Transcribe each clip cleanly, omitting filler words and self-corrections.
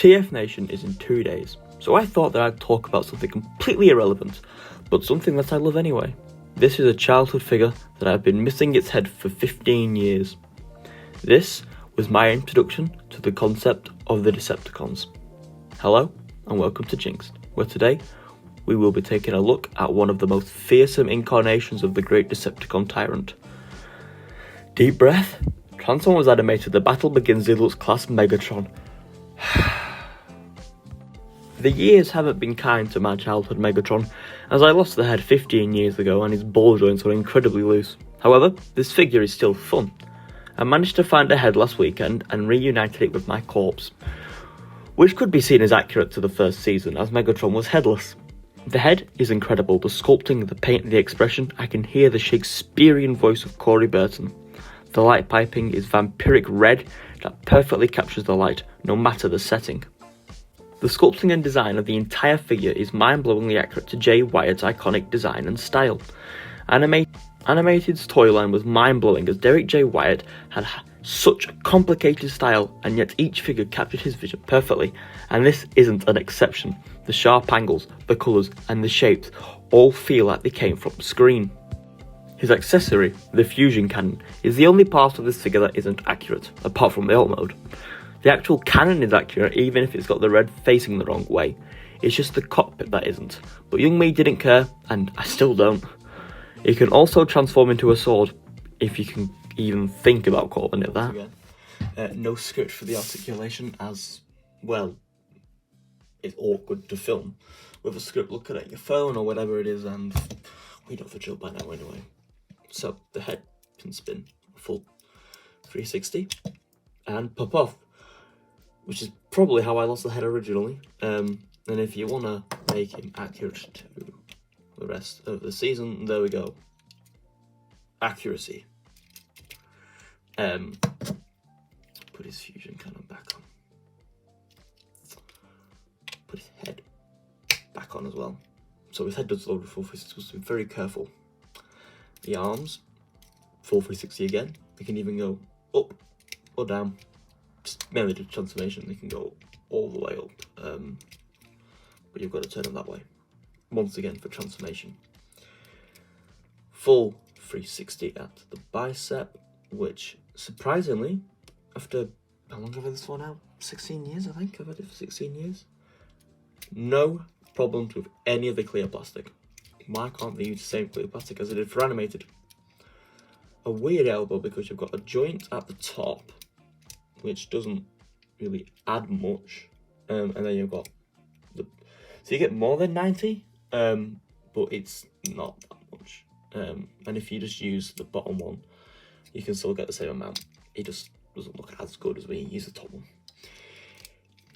TF Nation is in 2 days, so I thought that I'd talk about something completely irrelevant, but something that I love anyway. This is a childhood figure that I've been missing its head for 15 years. This was my introduction to the concept of the Decepticons. Hello, and welcome to Jinxed, where today we will be taking a look at one of the most fearsome incarnations of the great Decepticon tyrant. Deep breath. Transformers animated The Battle Begins Deluxe Class Megatron. The years haven't been kind to my childhood Megatron, as I lost the head 15 years ago and his ball joints were incredibly loose. However, this figure is still fun. I managed to find a head last weekend and reunited it with my corpse, which could be seen as accurate to the first season, as Megatron was headless. The head is incredible, the sculpting, the paint, the expression. I can hear the Shakespearean voice of Corey Burton. The light piping is vampiric red that perfectly captures the light, no matter the setting. The sculpting and design of the entire figure is mind-blowingly accurate to Jay Wyatt's iconic design and style. Animated's toy line was mind-blowing, as Derek J. Wyatt had such a complicated style, and yet each figure captured his vision perfectly, and this isn't an exception. The sharp angles, the colours, and the shapes all feel like they came from screen. His accessory, the fusion cannon, is the only part of this figure that isn't accurate, apart from the alt mode. The actual cannon is accurate even if it's got the red facing the wrong way. It's just the cockpit that isn't. But young me didn't care, and I still don't. It can also transform into a sword, if you can even think about calling it that. No script for the articulation, as, well, it's awkward to film with a script looking at your phone or whatever it is, and we know the drill by now anyway. So the head can spin a full 360 and pop off, which is probably how I lost the head originally. And if you want to make him accurate to the rest of the season, there we go. Accuracy. Put his fusion cannon back on. Put his head back on as well. So his head does load with full 360, so be very careful. The arms, full 360 again. They can even go up or down. Just mainly the transformation, they can go all the way up. But you've got to turn them that way. Once again for transformation. Full 360 at the bicep, which surprisingly, after, how long have I had this for now? 16 years, I think. I've had it for 16 years. No problems with any of the clear plastic. Why can't they use the same clear plastic as they did for animated? A weird elbow because you've got a joint at the top, which doesn't really add much, and then you've got so you get more than 90, but it's not that much. And if you just use the bottom one, you can still get the same amount. It just doesn't look as good as when you use the top one.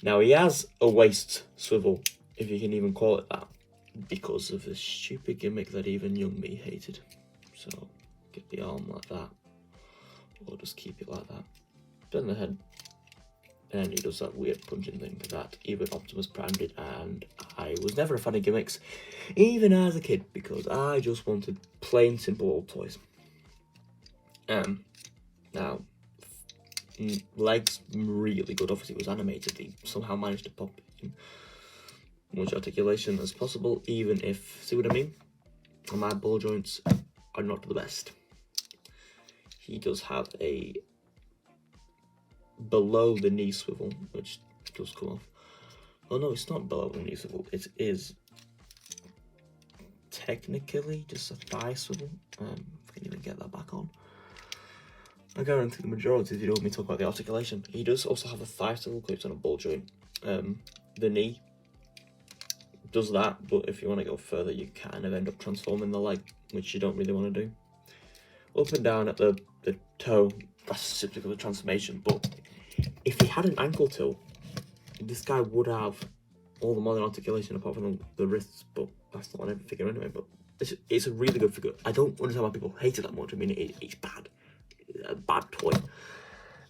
Now he has a waist swivel, if you can even call it that, because of the stupid gimmick that even young me hated. So get the arm like that, or just keep it like that. Turn the head, and he does that weird punching thing that even Optimus Prime did, and I was never a fan of gimmicks, even as a kid, because I just wanted plain simple old toys. Now, legs really good. Obviously it was animated, they somehow managed to pop in much articulation as possible, even if, see what I mean? And my ball joints are not the best. He does have a below the knee swivel, which does come off. Oh no, it's not below the knee swivel, it is technically just a thigh swivel. If I can even get that back on. I guarantee the majority of you know me talk about the articulation. He does also have a thigh swivel clipped on a ball joint. The knee does that, but if you want to go further, you kind of end up transforming the leg, which you don't really want to do. Up and down at the toe, that's typical of the transformation, but if he had an ankle toe, this guy would have all the modern articulation apart from the wrists, but that's not on every figure anyway. But it's a really good figure. I don't understand why people hate it that much. I mean, it's bad. It's a bad toy.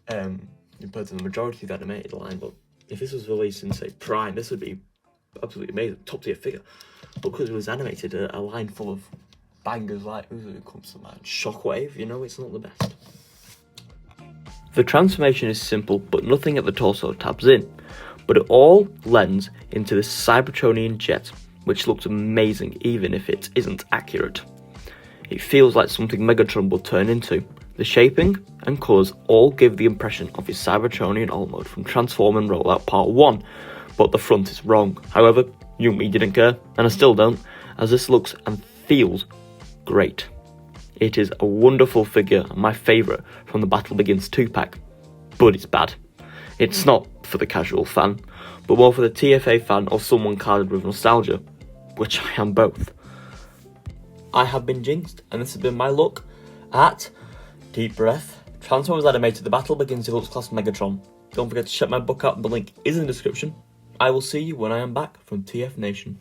Compared to the majority of the animated line, but if this was released in, say, Prime, this would be absolutely amazing, top tier figure. But because it was animated, a line full of bangers like, who comes to mind? Shockwave, you know, it's not the best. The transformation is simple, but nothing at the torso tabs in. but it all lends into this Cybertronian jet, which looks amazing even if it isn't accurate. It feels like something Megatron will turn into. The shaping and colours all give the impression of his Cybertronian alt mode from Transform and Rollout Part 1, but the front is wrong. However, you and me didn't care, and I still don't, as this looks and feels great. It is a wonderful figure and my favourite from the Battle Begins 2-pack, but it's bad. It's not for the casual fan, but more for the TFA fan or someone carded with nostalgia, which I am both. I have been jinxed, and this has been my look at, deep breath, Transformers Animated The Battle Begins Deluxe Class Megatron. Don't forget to check my book out, the link is in the description. I will see you when I am back from TF Nation.